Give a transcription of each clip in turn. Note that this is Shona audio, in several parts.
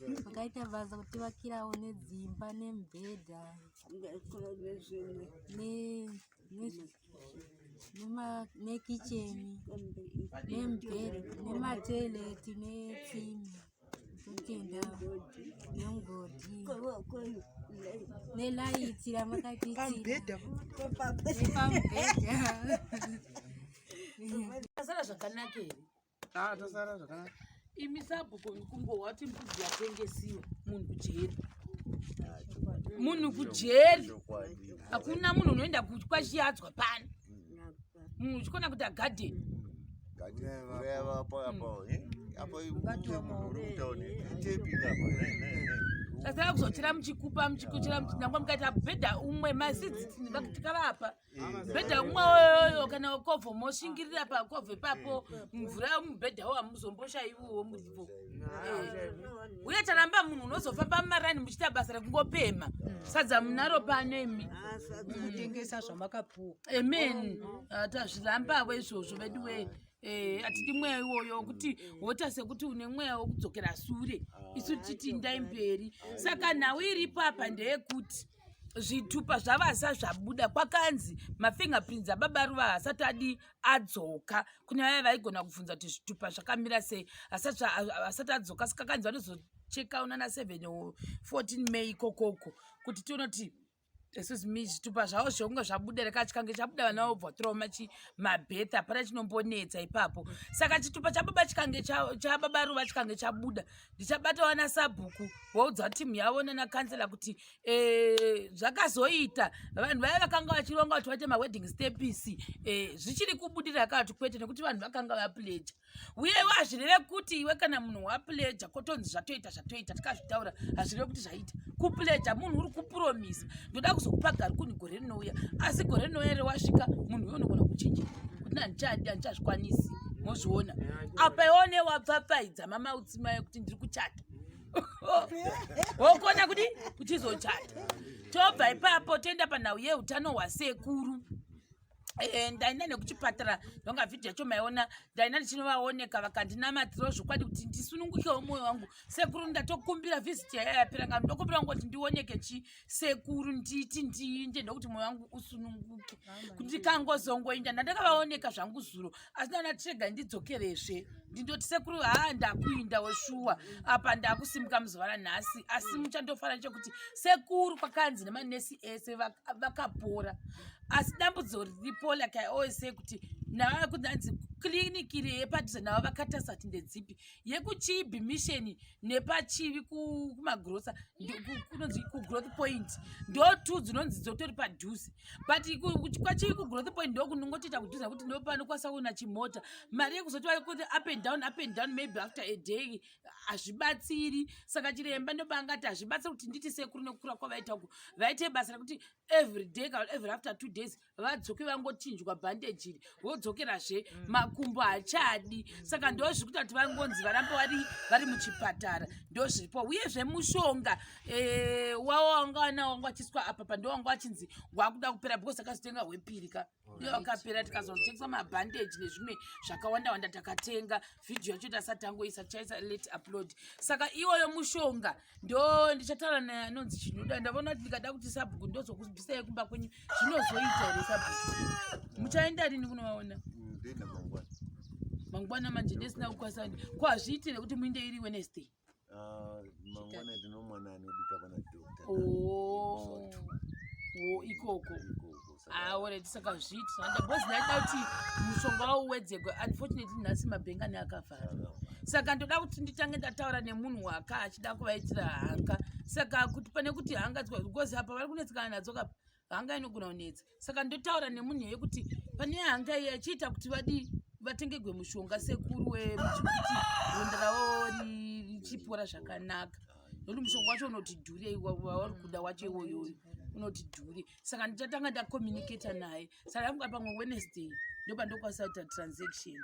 Vakaita basa kuti vakirawo nedzimba nemubhedha nekicheni nemubhedha nematoileti netsime totenda nemugodhi nelaiti ramakatitsira nepamubhedha. Tasara zvakanaka here? Tasara zvakanaka. MaSabhuku kungo wati mbudzi yatengesiwa munhu kujeri. Munhu kujeri. Hakuna munhu unoenda kwashiyadzwa pano. Munhu uchikona kuti agadheni. Tasara kuzochira muchikupa muchikuchira nangwa mukaita bhedha umwe masidzi tikavapa bhedha umwe oyo kana kovho moshingirira pakovho papo mvura mubhedhawo hamuzomboshayiwo muripo. Uye taramba munhu unozofamba mumarani muchita basa rekungopema sadza munaro pano imi kutengesa zvamakapuwa. Amen. Tazvirambawo izvozvo vedu we atidi mweya iwoyo kuti wota sekuti une mweya wokudzokera sure isu titi ndai mberi. Saka nhau iripo apa ndeyekuti zvitupa zvavasa zvabuda kwakanzi mafingerprints ababa Ruva hasati adzoka. Kune vaya vaigona kubvunza kuti zvitupa zvakamira sei asati adzoka. Saka kanzi vanozocheka unana 7 or 14 May ikokoko kuti tionoti excuse me zvitupa zvavo zvonge zvabuda rekachikange chabuda vana vobva trauma mabhetha hapana chinombonetsa ipapo. Saka chitupa chababa chikange chababa Ruva chikange chabuda ndichabatawo naSabhuku voudza timu yavo nanakansela kuti zvakazoita vanhu vaya vakanga vachironga kuti vaite mawedding stepisi zvichiri kubudira akati kwete nekuti vanhu vakanga vapleja. Uyewo hazvireve kuti iwe kana munhu wapleja kotonzi zvatoita tikazvitaura hazvireve kuti zvaita kupleja munhu uri kupuromisa ndoda kuzokupa gari kuni gore rinouya asi gore rinouya rewasvika munhu uyo unogona kuchinja kuti handichazvikwanisi mozviona apa ione wapfapfaidza mamautsima kuti ndiri kuchata wokona kuti kuchizochata. Tobva ipapo toenda panhau yeutano hwasekuru. Ndaenda nekuchipatara ndonga vhidhi yacho maiona ndaenda ndichinovaoneka vakandinamatirawo zvokwadi kuti ndisunungukewo mwoyo wangu. Sekuru ndatokumbira vhiziti yayapera nga ndokumbira kuti ndioneke chisekuru nditi ndiinde ndokuti mwoyo wangu usununguke kuti ndikangozongoinda ndandakavaoneka zvangu zuro asi ndaona tirega ndidzokerezve ndindoti sekuru ndakuinda weshuwa apa ndakusimuka muzuva ranhasi asi muchandofara chekuti sekuru kwakanzi nemanesi ese vakapora asi dambudzo riripo like I always say kuti nava kunzi kliniki yepadhuze navo vakatasa kuti ndedzipi yekuchibi mission nepachivi kumagrosa kunonzi kugrowth point ndo 2 dzinonzi dzotori padhuze but kwachivi kugrowth point ndokunongotoita kudhuza kuti ndo panokwanisa kuona chimota mari yekuzoti kuti up and down maybe after a day hazvibatsiri. Saka chiremba ndopangati hazvibatsiri kuti nditi sekuru nekukura kwavaita uku vaite basa rekuti every day kana every after 2 days vadzoke vangochinjwa bhandejiri vodzokerazve makumbo hachadi. Saka ndo zviri kuti vangonzi varamba vari muchipatara ndo zviripo. Uyezve mushonga wawanga wanga achiswa apa pando wanga achinzi wakuda kupera because akazotenga hwepiri ka iyo akapera tikazotengesa mabhandeji nezvimwe zvakawanda takatenga vhidhiyo yacho tasatangoisa chaisa late upload. Saka iwoyo mushonga ndo ndichataura nanonzi chinoda ndavona kuti ndikada kuti Sabhuku ndozokubvisai kumba kwenyu zvinozoita here Sabhuku muchaenda rini kunovaona mangwana manje ndisina kukwasani kwazviitire kuti muinde iri Wednesday mangwana ndinomwana anodika pana doctor ikoko already. Saka zviitira ndabhozi ndaida kuti mushonga wawo uwedzegwe. Unfortunately nhasi mabhengani akavhara. Saka ndoda kuti nditange ndataura nemunhu waka achida kuvaitira hanga. Saka kuti pane kuti hanga because apa vari kunetsekana nadzo kapa hanga inogona kunetsa. Saka ndotaura nemunhu yekuti pane hanga iyi achiita kuti vatengegwe mushonga sekuru wemuchikuti ronda ravo richipora zvakanaka. Nokuti mushonga wacho unoti dhure wauri kuda wacho iwoyoyo unoti dhure. Saka ndichatanga ndakomunicata naye. Saka yangu pamwe Wednesday ndopandokwanisa kuita transaction.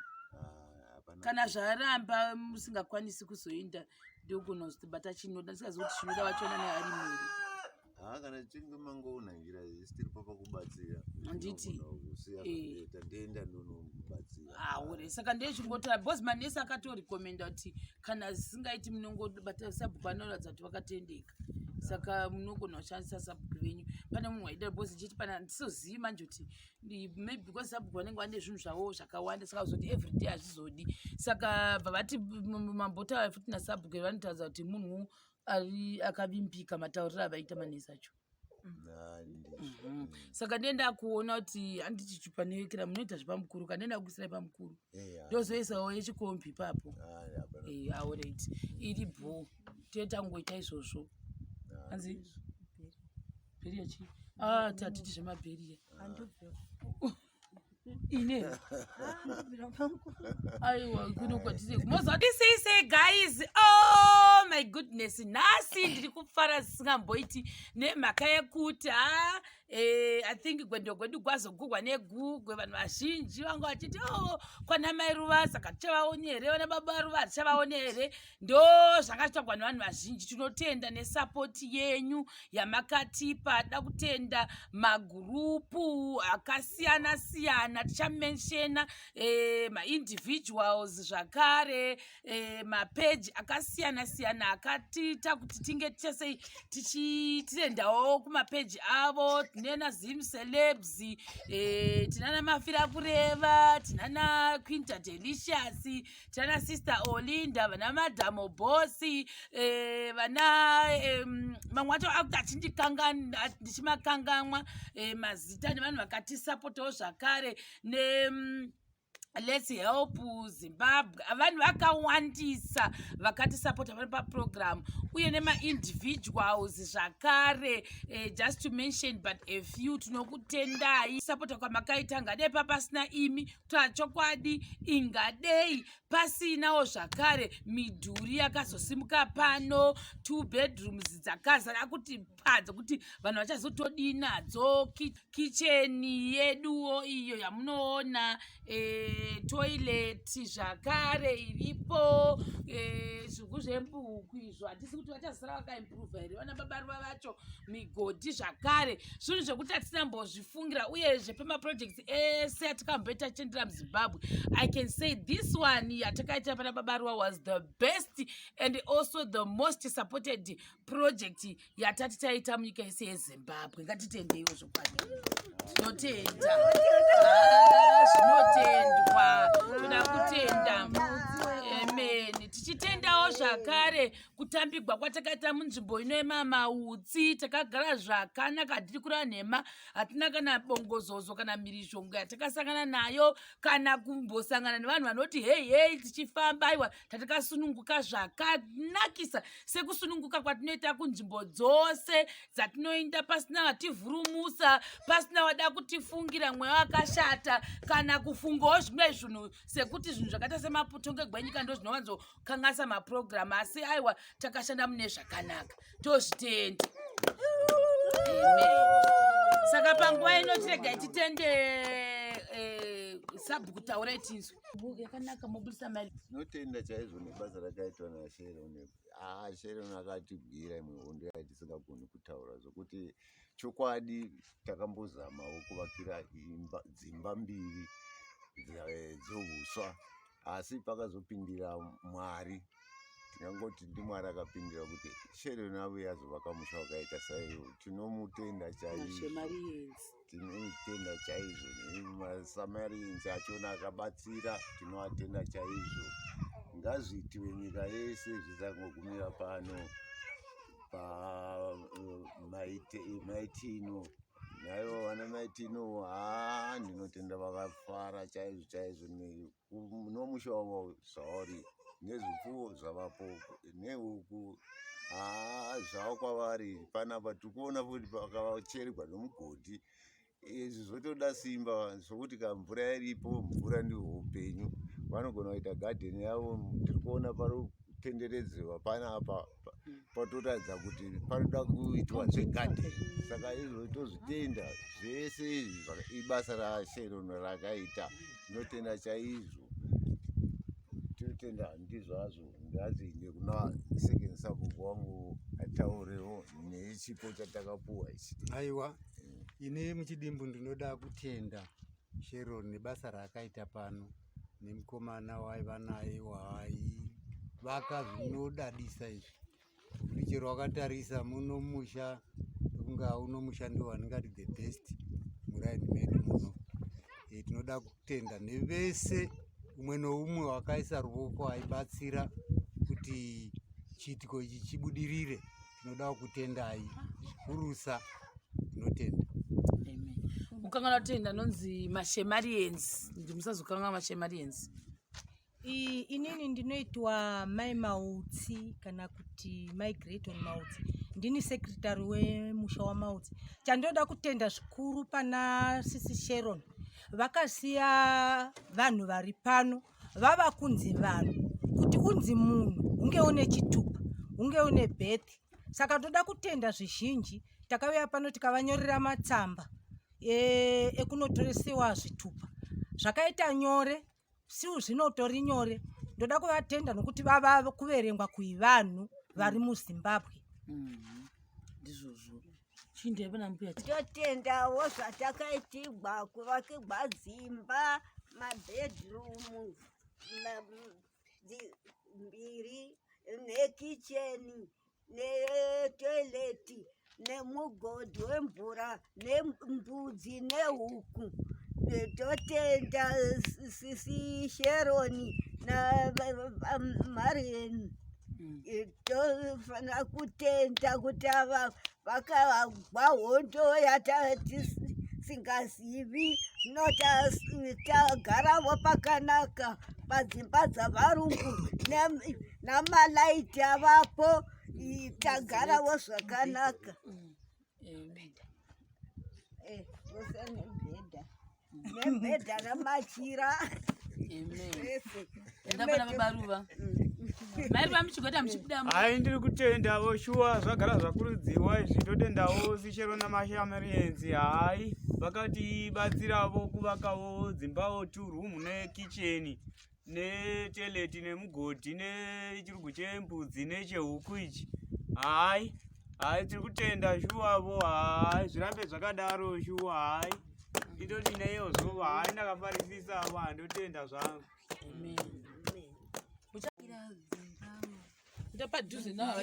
Kana zvaramba musingakwanisi kuzoenda ndokunozoti bata chinoda ndisingazoti chinoda vachona naye ari muri. kana chinge mangoona njira isitiri papa kubatsira handiti tandenda ndonomubatsira aure saka ndechingotara bhozi manesi akatorekomenda kuti kana zisingaiti munongobata sabhuku anoratidza kuti vakatendeka saka munogona kushandisa sabhuku venyu. Pane munhu waida bhozi chiti pana ndisozivi manje kuti maybe because sabhuku vanenge vane zvinhu zvavo zvakawanda saka kuzoti everyday hazvizodi saka bva vati mambota futi nasabhuku vanotaridza kuti munhu akavimbika matauriro avaita manesi acho. Saka ndenda kuona kuti handiti chupanekera munoita zvepamukuru kana ndenda kuisirai pamukuru ndozoisawo yechikombi ipapo. Alright iri bho tetangoita izvozvo hanzi bheriya chi tatiti zvemabheriya ine aiwa kunokwatise guys. Oh my goodness, nhasi ndiri kufara zisingamboiti nemhaka yekuti I think gwendo gwedu gwazogugwa negugwe. Vanhu vazhinji vanga vachiti kwanamai Ruva saka tichavaoni here, vana baba Ruva tichavaoni here. Ndo zvanga zvitagwa nevanhu vazhinji. Tinotenda nesapoti yenyu yamakatipa. Da kutenda magurupu akasiyana siyana, tichamenshena maindividuals zvakare, mapeji akasiyana siyana akatiita kuti tinge tichasei tichiendawo kumapeji avo. Tinana Zim Celebs, tinana Mafira Kureva, tinana Quinta Delicious, tinana Sister Olinda, vana Madam Bossy, vana mamwe acho akutachindikanga ndichimakanganwa mazita nevanhu vakatisapotawo zvakare ne Let's Help Zimbabwe. Vanhu vakawandisa vakatisapota vari paprogram uye nemaindividuals zvakare, just to mention but a few. Tinokutendai sapota kwamakaita. Ngadei papasina imi kutaura chokwadi, ingadei pasinawo zvakare midhuri yakazosimuka pano, 2 bedrooms dzakazara kuti padza kuti vanhu vachazotodii nadzo, kicheni yeduwo iyo yamunoona, toilet zvakare iripo, zvigu zvembuku izvo hatisi kuti vachazara vakaimprova here. Vana baba Ruva vacho migodhi zvakare, zvinhu zvekuti hatinambozvifungira. Uyezve pemaprojects ese atikamboita tichiendera muZimbabwe, I can say this one yatakaita pana baba Ruva was the best and also the most supported project yatati taita munyika yese yeZimbabwe. Ngatitendeiwo zvokwadi. Tinotenda. Zvinotendwa. Toda kutenda. Amen. Tichitendawo zvakare kutambigwa kwatakaita munzvimbo inoema mautsi. Takagara zvakanaka, hatiri kurara nhema, hatina kana bongozozo kana mhirizhongo yatakasangana nayo kana kumbosangana nevanhu vanoti hei tichifamba aiwa tatakasununguka zvakanakisa sekusununguka kwatinoita kunzvimbo dzose dzatinoenda, pasina vativhurumusa, pasina wada kutifungira mweya wakashata kana kufungawo zvimwe zvinhu sekuti zvinhu zvakaita semaputonge gwenyika ndo zvinowanzokangasa maprogramu. Asi aiwa takashanda mune zvakanaka, tozvitenda. Amen. Saka panguva ino tiregai titende sabhuku taura itinzwi yakanaka mobudisa mari. Tinotenda chaizvo nebasa rakaitwa naSharon. Sharon akatibhira imwe hondo yatisingagoni kutaura zvokuti chokwadi takambozamawo kuvakira dzimba mbiri dzouswa, asi pakazopindira Mwari. Tingangoti ndiMwari akapindira kuti Sharon avo yazovaka musha wakaita saiwo. Tinomutenda chaizvo. Tinotenda chaizvo. NeMaSamarians achona akabatsira, tinoatenda chaizvo. Ngazviitiwe nyika yese zvisangogumira pano pamaitino nayo vana maitino. Ndinotenda vakafara chaizvo chaizvo nomusha wavo zvauri nezvipfuwo zvavapo nehuku zvavo kwavari. Panapa tikuona kuti pakavachererwa nomugodhi. Izvi zvotoda simba zvokuti kamvura iripo, mvura ndihwo upenyu. Vanogona kuita gadheni yavo. Tiri kuona pari kutenderedzwa panapa patoratidza kuti panoda kuitwa zvegadheni. Saka izvo tozvitenda zvese izvi ibasa raSharon rakaita. Tinotenda chaizvo. Tinotenda ndizvo hazvo. Ngaziinde kuna second sabhuku wangu mutaurewo nechipo chatakapuwa ichi. Aiwa, ine muchidimbu ndinoda kutenda Sharon nebasa raakaita pano nemukomana waiva naye waivaka zvinodadisa izvi. Kuti chero wakatarisa muno musha kunga uno mushando waningati the best muraini medu muno. Tinoda kutenda nevese umwe noumwe wakaisa ruoko aibatsira kuti chiitiko ichi chibudirire. Tinoda kutendai zikurusa, tinotenda. Mukangana tenda nonzi maShamarians, ndimusazokanga maShamarians. Inini ndinoitwa Mai Mautsi kana kuti Migrate on Mautsi. Ndini secretary wemusha wa Mautsi. Chandoda kutenda zvikuru pana sisi Sharon. Vakasiya vanhu vari pano, vava kunzi vanhu kuti unzi munhu ungeone chitupa, ungeone bethi. Saka toda kutenda zvizhinji, takauya pano tikavanyorera matsamba ekunotoresiwa zvitupa. Zvakaita nyore, siu zvinotori nyore. Ndoda kuvatenda nokuti vava kuverengwa kuivanhu vari muZimbabwe. Ndizvozvo. Chinde vana mbuya. Totendawo zvatakaitigwa kuvakigwa dzimba, mabedroom, mbiri, nekicheni, netoileti, nemugodhi wemvura, nembudzi nehuku. Totenda sisi Sharon naMarian. Tofanira kutenda kuti ava vakagwa hondo yatasingazivi. Tagarawo pakanaka padzimba dzavarungu namalaiti avapo, tagarawo zvakanaka. Nemubhedha namachira. Ndapana baba Ruva. Mari vamuchigota muchibuda. Hai, ndiri kutendawo shuwa zvagara zvakurudziwa izvi. Totendawo Sharon naMaShamarians. Hai, vakati batsirawo kuvakawo dzimbawo 2 room nekicheni neteleti nemugodhi nechirugu chembudzi nechehuku ichi. Hai, tiri kutenda shuwavo. Hai, zvirambe zvakadaro shuwa. Hai, nditoti neyo zuva. Hai, ndakafarisisa avo, handotenda zvangu. Ndapadhuze nawo.